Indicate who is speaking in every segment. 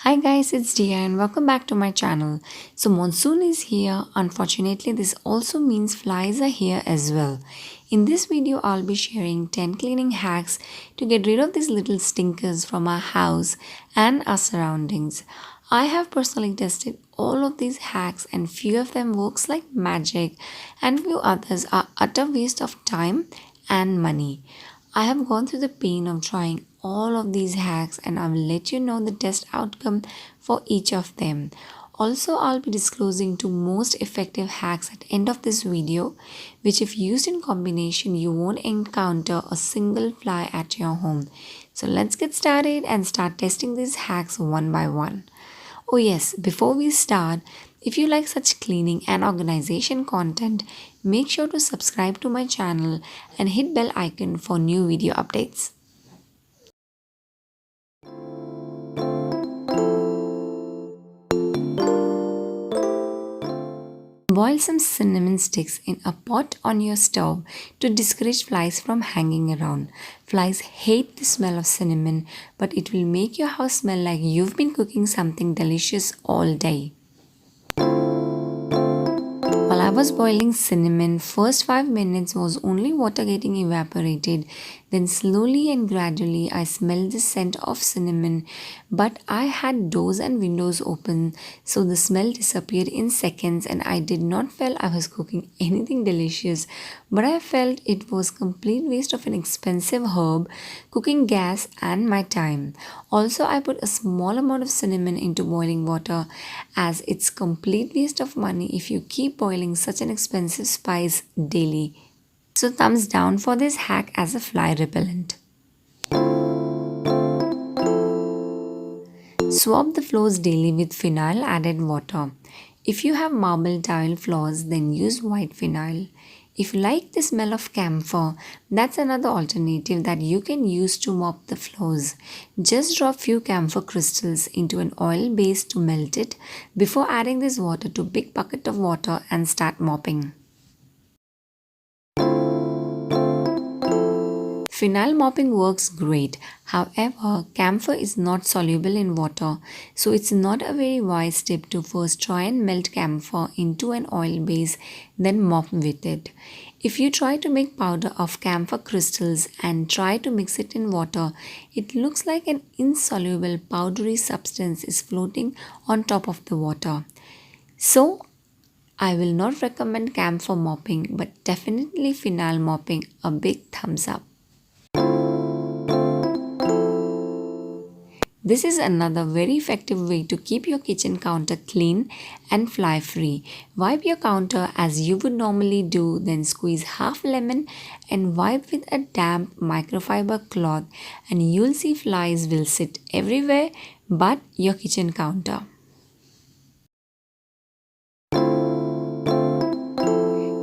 Speaker 1: Hi guys, it's Dia and welcome back to my channel. So monsoon is here. Unfortunately, this also means flies are here as well. In this video, I'll be sharing 10 cleaning hacks to get rid of these little stinkers from our house and our surroundings. I have personally tested all of these hacks and few of them works like magic and few others are utter waste of time and money. I have gone through the pain of trying all of these hacks and I will let you know the test outcome for each of them. Also, I'll be disclosing two most effective hacks at the end of this video, which if used in combination, you won't encounter a single fly at your home. So let's get started and start testing these hacks one by one. Oh yes, before we start, if you like such cleaning and organization content, make sure to subscribe to my channel and hit bell icon for new video updates. Boil some cinnamon sticks in a pot on your stove to discourage flies from hanging around. Flies hate the smell of cinnamon, but it will make your house smell like you've been cooking something delicious all day. While I was boiling cinnamon, first 5 minutes was only water getting evaporated. Then slowly and gradually I smelled the scent of cinnamon, but I had doors and windows open, so the smell disappeared in seconds and I did not feel I was cooking anything delicious, but I felt it was complete waste of an expensive herb, cooking gas and my time. Also, I put a small amount of cinnamon into boiling water as it's complete waste of money if you keep boiling such an expensive spice daily. So thumbs down for this hack as a fly repellent. Swab the floors daily with phenyl added water. If you have marble tile floors, then use white phenyl. If you like the smell of camphor, that's another alternative that you can use to mop the floors. Just drop few camphor crystals into an oil base to melt it before adding this water to a big bucket of water and start mopping. Phenyl mopping works great. However, camphor is not soluble in water, so it's not a very wise tip to first try and melt camphor into an oil base, then mop with it. If you try to make powder of camphor crystals and try to mix it in water, it looks like an insoluble powdery substance is floating on top of the water. So, I will not recommend camphor mopping, but definitely phenyl mopping, a big thumbs up. This is another very effective way to keep your kitchen counter clean and fly free. Wipe your counter as you would normally do, then squeeze half lemon and wipe with a damp microfiber cloth and you'll see flies will sit everywhere but your kitchen counter.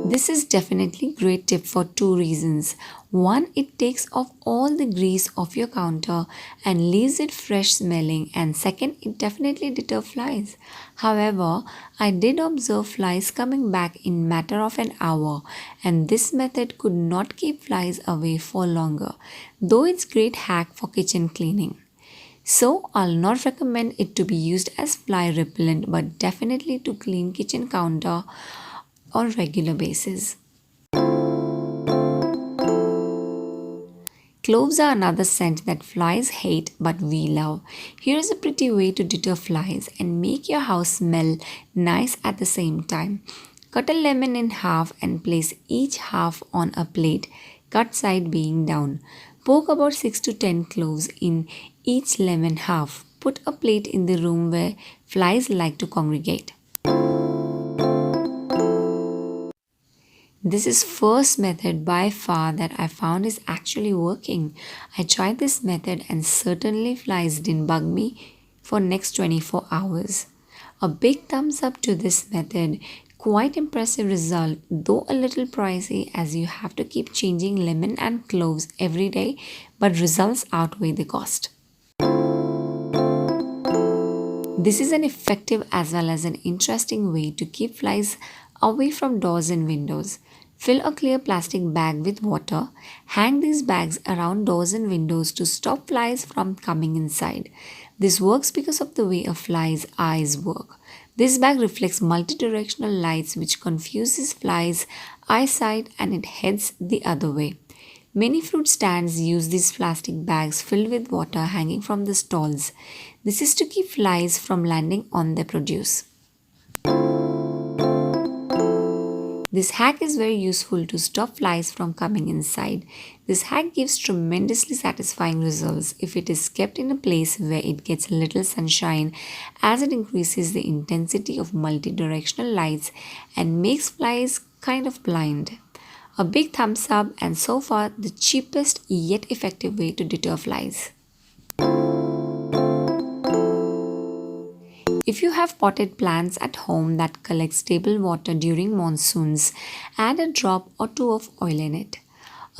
Speaker 1: This is definitely great tip for two reasons. One, it takes off all the grease off your counter and leaves it fresh smelling, and second, it definitely deters flies. However, I did observe flies coming back in matter of an hour and this method could not keep flies away for longer, though it's great hack for kitchen cleaning. So I'll not recommend it to be used as fly repellent but definitely to clean kitchen counter on regular basis. Cloves are another scent that flies hate but we love. Here is a pretty way to deter flies and make your house smell nice at the same time. Cut a lemon in half and place each half on a plate, cut side being down. Poke about 6 to 10 cloves in each lemon half. Put a plate in the room where flies like to congregate. This is first method by far that I found is actually working. I tried this method and certainly flies didn't bug me for next 24 hours. A big thumbs up to this method. Quite impressive result, though a little pricey as you have to keep changing lemon and cloves every day, but results outweigh the cost. This is an effective as well as an interesting way to keep flies away from doors and windows. Fill a clear plastic bag with water. Hang these bags around doors and windows to stop flies from coming inside. This works because of the way a fly's eyes work. This bag reflects multi-directional lights which confuses flies' eyesight and it heads the other way. Many fruit stands use these plastic bags filled with water hanging from the stalls. This is to keep flies from landing on their produce. This hack is very useful to stop flies from coming inside. This hack gives tremendously satisfying results if it is kept in a place where it gets little sunshine, as it increases the intensity of multi-directional lights and makes flies kind of blind. A big thumbs up, and so far the cheapest yet effective way to deter flies. If you have potted plants at home that collect stable water during monsoons, add a drop or two of oil in it.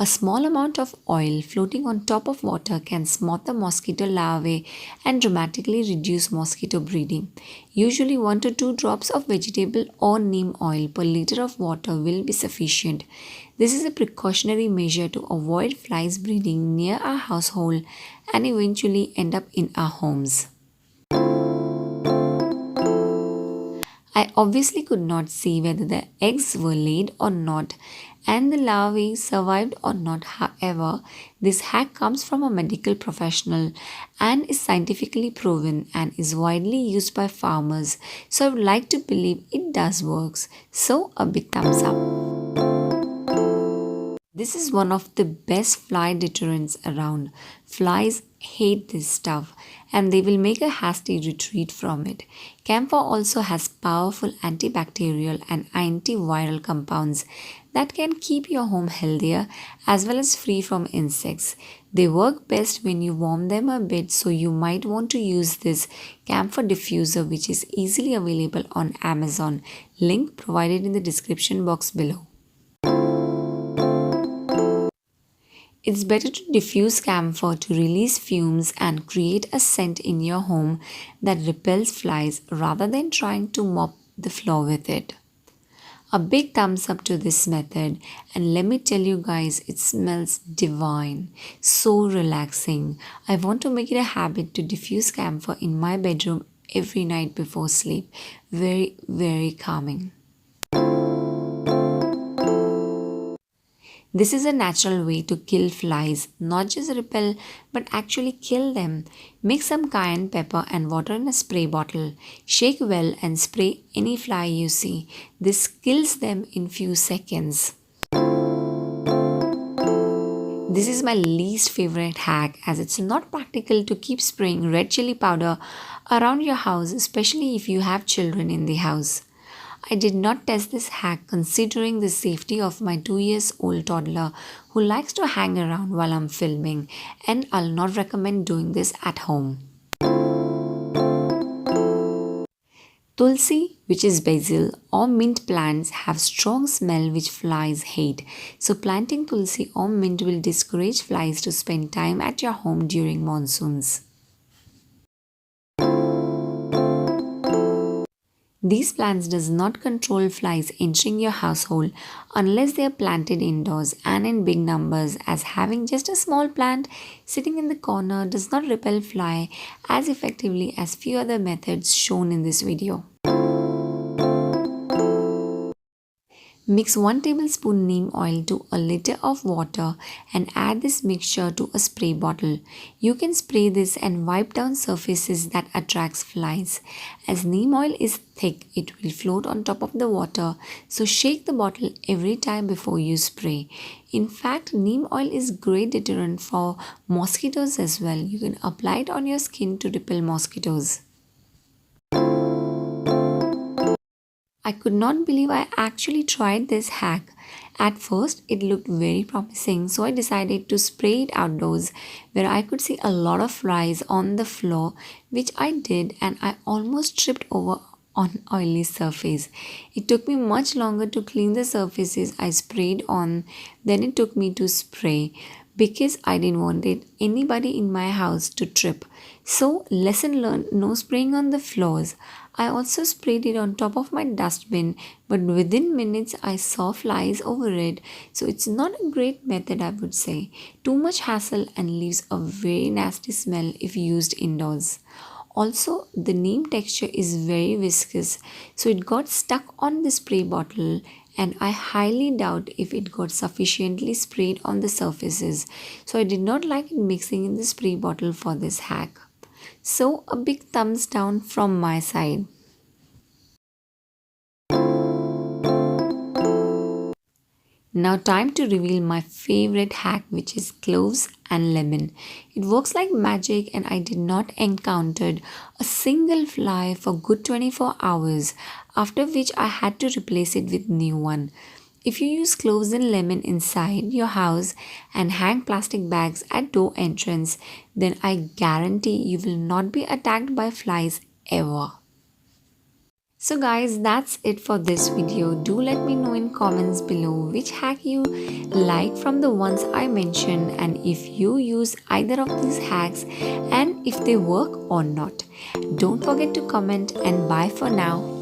Speaker 1: A small amount of oil floating on top of water can smother the mosquito larvae and dramatically reduce mosquito breeding. Usually 1 to 2 drops of vegetable or neem oil per liter of water will be sufficient. This is a precautionary measure to avoid flies breeding near our household and eventually end up in our homes. I obviously could not see whether the eggs were laid or not and the larvae survived or not. However, this hack comes from a medical professional and is scientifically proven and is widely used by farmers, so I would like to believe it does works. So a big thumbs up. This is one of the best fly deterrents around. Flies hate this stuff and they will make a hasty retreat from it. Camphor also has powerful antibacterial and antiviral compounds that can keep your home healthier as well as free from insects. They work best when you warm them a bit, so you might want to use this camphor diffuser, which is easily available on Amazon. Link provided in the description box below. It's better to diffuse camphor to release fumes and create a scent in your home that repels flies rather than trying to mop the floor with it. A big thumbs up to this method, and let me tell you guys, it smells divine, so relaxing. I want to make it a habit to diffuse camphor in my bedroom every night before sleep. Very, very calming. This is a natural way to kill flies, not just repel but actually kill them. Mix some cayenne pepper and water in a spray bottle. Shake well and spray any fly you see. This kills them in few seconds. This is my least favorite hack as it's not practical to keep spraying red chili powder around your house, especially if you have children in the house. I did not test this hack considering the safety of my 2-year-old toddler who likes to hang around while I'm filming, and I'll not recommend doing this at home. Tulsi, which is basil, or mint plants have strong smell which flies hate. So planting tulsi or mint will discourage flies to spend time at your home during monsoons. These plants does not control flies entering your household unless they are planted indoors and in big numbers, as having just a small plant sitting in the corner does not repel fly as effectively as few other methods shown in this video. Mix 1 tablespoon neem oil to a liter of water and add this mixture to a spray bottle. You can spray this and wipe down surfaces that attracts flies. As neem oil is thick, it will float on top of the water, so shake the bottle every time before you spray. In fact, neem oil is great deterrent for mosquitoes as well. You can apply it on your skin to repel mosquitoes. I could not believe I actually tried this hack. At first, it looked very promising, so I decided to spray it outdoors where I could see a lot of flies on the floor, which I did, and I almost tripped over on oily surface. It took me much longer to clean the surfaces I sprayed on than it took me to spray, because I didn't want anybody in my house to trip. So, lesson learned, no spraying on the floors. I also sprayed it on top of my dustbin, but within minutes I saw flies over it. So it's not a great method, I would say. Too much hassle and leaves a very nasty smell if used indoors. Also, the neem texture is very viscous, so it got stuck on the spray bottle, and I highly doubt if it got sufficiently sprayed on the surfaces. So I did not like it mixing in the spray bottle for this hack. So a big thumbs down from my side. Now time to reveal my favorite hack, which is cloves and lemon. It works like magic and I did not encounter a single fly for good 24 hours, after which I had to replace it with new one. If you use cloves and lemon inside your house and hang plastic bags at door entrance, then I guarantee you will not be attacked by flies ever. So guys, that's it for this video. Do let me know in comments below which hack you like from the ones I mentioned, and if you use either of these hacks and if they work or not. Don't forget to comment, and bye for now.